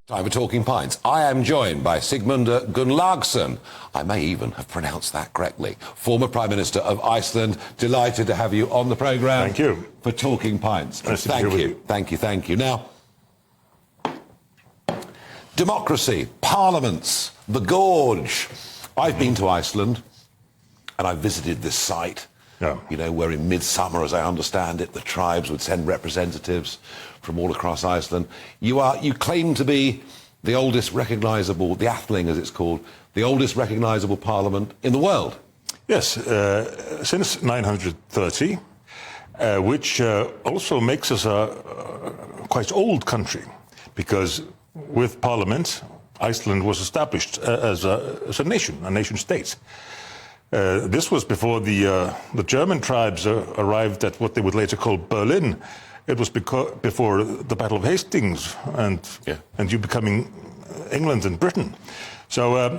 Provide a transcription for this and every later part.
Time for Talking Pints. I am joined by Sigmundur Gunnlaugsson. I may even have pronounced that correctly. Former Prime Minister of Iceland. Delighted to have you on the programme. Thank you. For Talking Pints. Nice to be here with you. Thank you. Now, democracy, parliaments, the gorge. I've been to Iceland and I've visited this site. Yeah. You know, where in midsummer, as I understand it, the tribes would send representatives from all across Iceland. You claim to be the oldest recognisable, the Athling as it's called, the oldest recognisable parliament in the world. Yes, since 930, which also makes us a quite old country, because with parliament, Iceland was established as a nation state. This was before the German tribes arrived at what they would later call Berlin. It was before the Battle of Hastings and you becoming England and Britain. So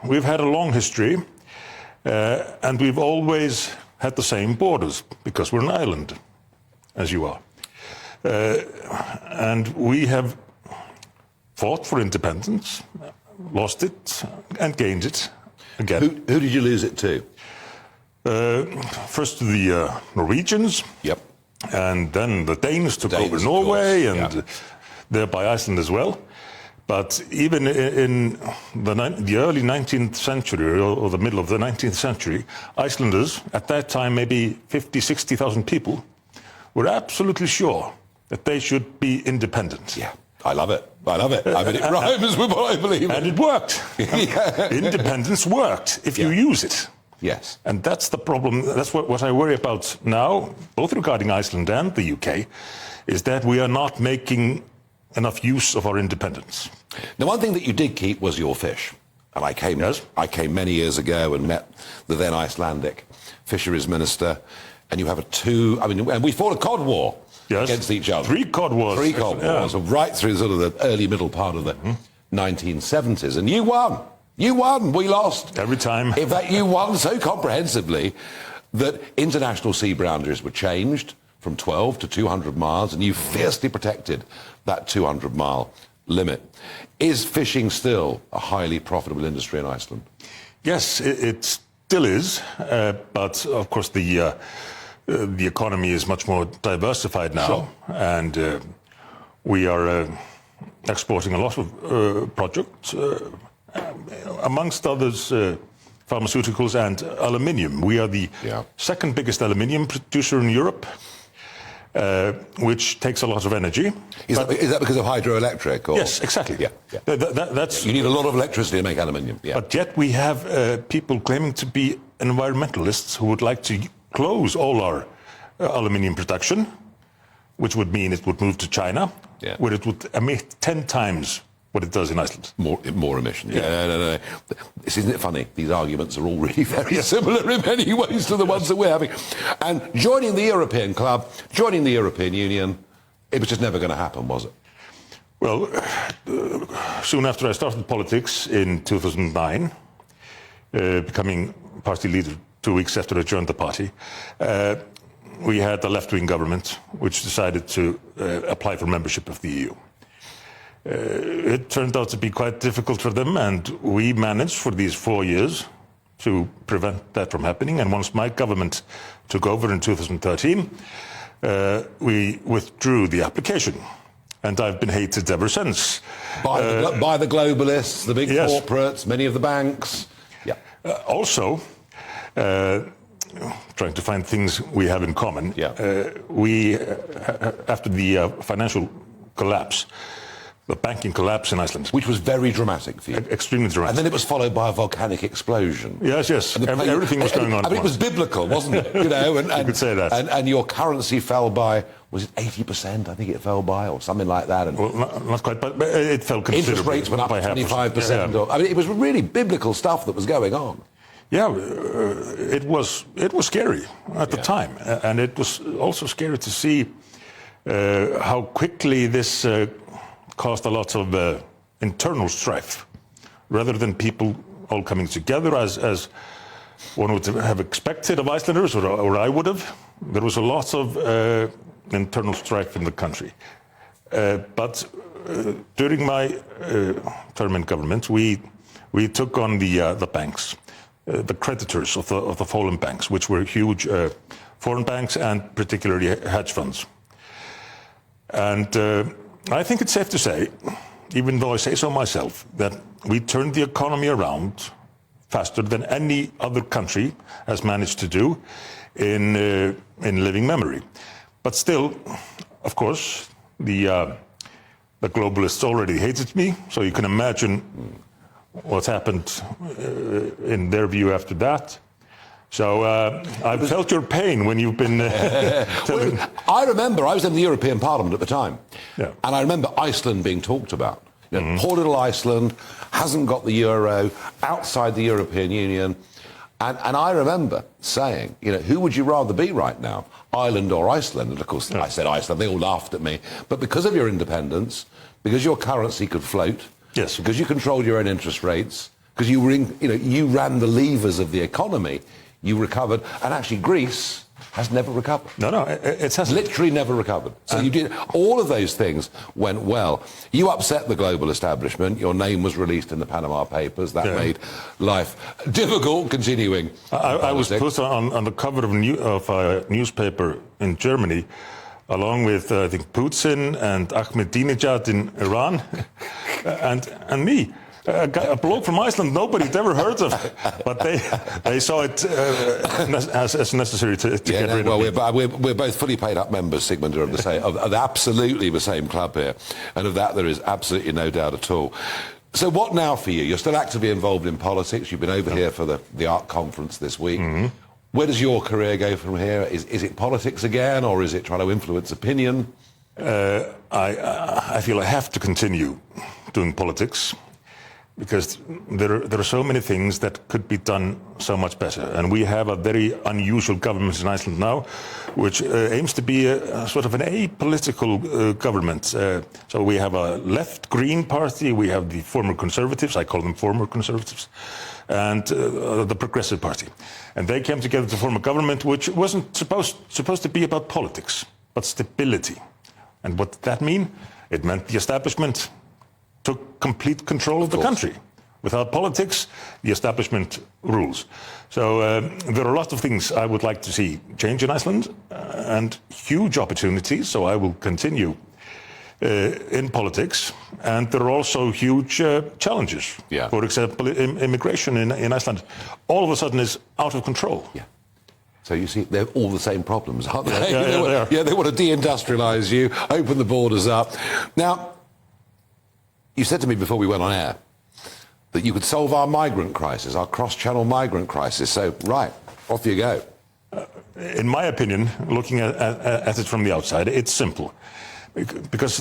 we've had a long history, and we've always had the same borders because we're an island, as you are. And we have fought for independence, lost it, and gained it again. Who did you lose it to? First to the Norwegians. Yep. And then the Danes took over Norway, and thereby Iceland as well. But even in the early 19th century, or the middle of the 19th century, Icelanders, at that time maybe 50, 60,000 people, were absolutely sure that they should be independent. Yeah, I love it. I mean, it rhymes with what I believe in. And it worked. Independence worked if you use it. Yes. And that's the problem. That's what I worry about now, both regarding Iceland and the UK, is that we are not making enough use of our independence. Now, one thing that you did keep was your fish. And I came many years ago and met the then Icelandic fisheries minister, and you have and we fought a cod war against each other. Three cod wars, right through sort of the early middle part of the 1970s. And you won. You won, we lost. Every time. In fact, you won so comprehensively that international sea boundaries were changed from 12 to 200 miles, and you fiercely protected that 200-mile limit. Is fishing still a highly profitable industry in Iceland? Yes, it still is, but of course the economy is much more diversified now, and we are exporting a lot of products. Amongst others, pharmaceuticals and aluminium. We are the second biggest aluminium producer in Europe, which takes a lot of energy. Is that because of hydroelectric? Or? Yes, exactly. Yeah. That's, you need a lot of electricity to make aluminium. Yeah. But yet we have people claiming to be environmentalists who would like to close all our aluminium production, which would mean it would move to China, where it would emit 10 times what it does in Iceland. More emission. No. Isn't it funny? These arguments are all really very similar in many ways to the ones that we're having. And joining the European club, joining the European Union, it was just never going to happen, was it? Well, soon after I started politics in 2009, becoming party leader 2 weeks after I joined the party, we had a left-wing government which decided to apply for membership of the EU. It turned out to be quite difficult for them, and we managed for these 4 years to prevent that from happening. And once my government took over in 2013, we withdrew the application. And I've been hated ever since. By the globalists, the big corporates, many of the banks. Yeah. Also, trying to find things we have in common. We, after the financial collapse, the banking collapse in Iceland. Which was very dramatic for you. Extremely dramatic. And then it was followed by a volcanic explosion. Yes. And everything was going on. I mean, it was biblical, wasn't it? You know, and you could say that. And your currency fell by, was it 80%? I think it fell by, or something like that. And well, not quite, but it fell considerably. Interest rates went up by 25%. I mean, it was really biblical stuff that was going on. Yeah, it was scary at the time. And it was also scary to see how quickly this caused a lot of internal strife, rather than people all coming together as one would have expected of Icelanders, or I would have. There was a lot of internal strife in the country. But during my term in government, we took on the banks, the creditors of the fallen banks, which were huge foreign banks and particularly hedge funds. And I think it's safe to say, even though I say so myself, that we turned the economy around faster than any other country has managed to do in living memory. But still, of course, the globalists already hated me, so you can imagine what's happened in their view after that. So I've felt your pain when you've been telling... Well, I remember, I was in the European Parliament at the time, yeah. and I remember Iceland being talked about. You know, poor little Iceland, hasn't got the euro, outside the European Union. And I remember saying, you know, who would you rather be right now, Ireland or Iceland? And of course, I said Iceland, they all laughed at me. But because of your independence, because your currency could float, yes, because you controlled your own interest rates, because you were you ran the levers of the economy, you recovered. And actually Greece has never recovered. No, it hasn't. Literally never recovered. So you did, all of those things went well. You upset the global establishment. Your name was released in the Panama Papers. That made life difficult continuing. I was put on the cover of a newspaper in Germany, along with, I think, Putin and Ahmadinejad in Iran, and me. A bloke from Iceland nobody'd ever heard of, but they saw it as necessary to get rid of it. Well, we're both fully paid up members, Sigmundur, of absolutely the same club here, and of that there is absolutely no doubt at all. So what now for you? You're still actively involved in politics. You've been over here for the art conference this week. Mm-hmm. Where does your career go from here? Is it politics again, or is it trying to influence opinion? I feel I have to continue doing politics, because there are so many things that could be done so much better. And we have a very unusual government in Iceland now, which aims to be a sort of an apolitical government. So we have a left-green party, we have the former conservatives, I call them former conservatives, and the Progressive Party. And they came together to form a government which wasn't supposed to be about politics, but stability. And what did that mean? It meant the establishment took complete control of the country. Without politics, the establishment rules. So there are a lot of things I would like to see change in Iceland, and huge opportunities, so I will continue in politics. And there are also huge challenges. Yeah. For example, immigration in Iceland all of a sudden is out of control. Yeah. So you see, they're all the same problems, aren't they? Yeah, they want to deindustrialise you, open the borders up. Now, you said to me before we went on air that you could solve our migrant crisis, our cross-channel migrant crisis. So, right, off you go. In my opinion, looking at it from the outside, it's simple. Because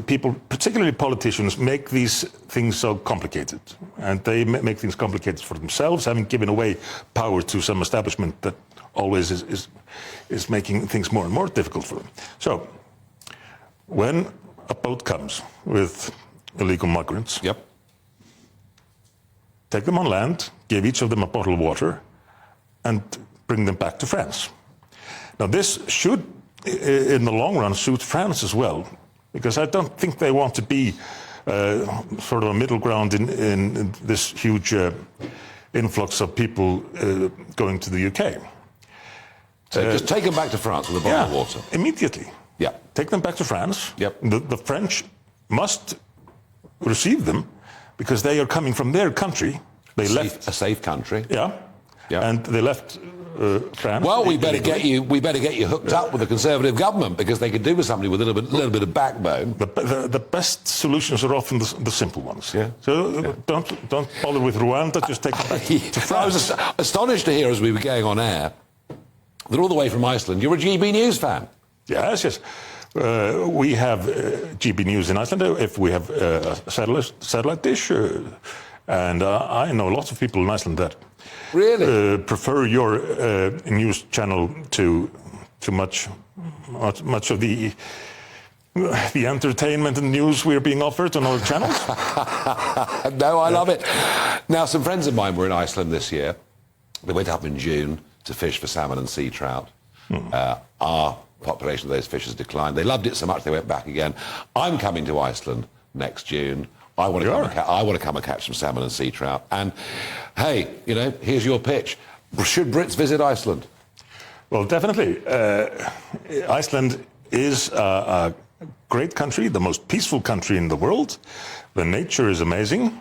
people, particularly politicians, make these things so complicated. And they make things complicated for themselves, having given away power to some establishment that always is making things more and more difficult for them. So, when a boat comes with illegal migrants, take them on land, give each of them a bottle of water, and bring them back to France. Now this should, in the long run, suit France as well, because I don't think they want to be sort of a middle ground in this huge influx of people going to the UK. So just take them back to France with a bottle of water. Immediately. Yeah. Take them back to France. Yep. The French must receive them because they are coming from their country. They left a safe country. Yeah. And they left France. Well, we better get you hooked up with a Conservative government, because they could do with somebody with a little bit of backbone. The best solutions are often the simple ones. Yeah. So don't bother with Rwanda. Just take them back to France. I was astonished to hear as we were going on air that all the way from Iceland you're a GB News fan. Yes. We have GB News in Iceland if we have a satellite dish. And I know lots of people in Iceland that really prefer your news channel to much of the entertainment and news we're being offered on other channels. No, I love it. Now, some friends of mine were in Iceland this year. They went up in June to fish for salmon and sea trout. Our population of those fish has declined. They loved it so much they went back again. I'm coming to Iceland next June. I want to come and catch some salmon and sea trout. And hey, here's your pitch. Should Brits visit Iceland? Well, definitely. Iceland is a great country, the most peaceful country in the world. The nature is amazing.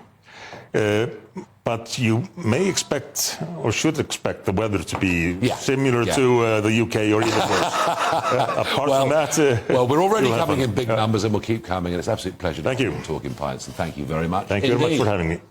But you may expect, or should expect, the weather to be similar to the UK or even worse. Apart from that... well, we're already coming in big numbers and we'll keep coming, and it's an absolute pleasure to Thank you. Talking Pints, and thank you very much. Thank you very much for having me.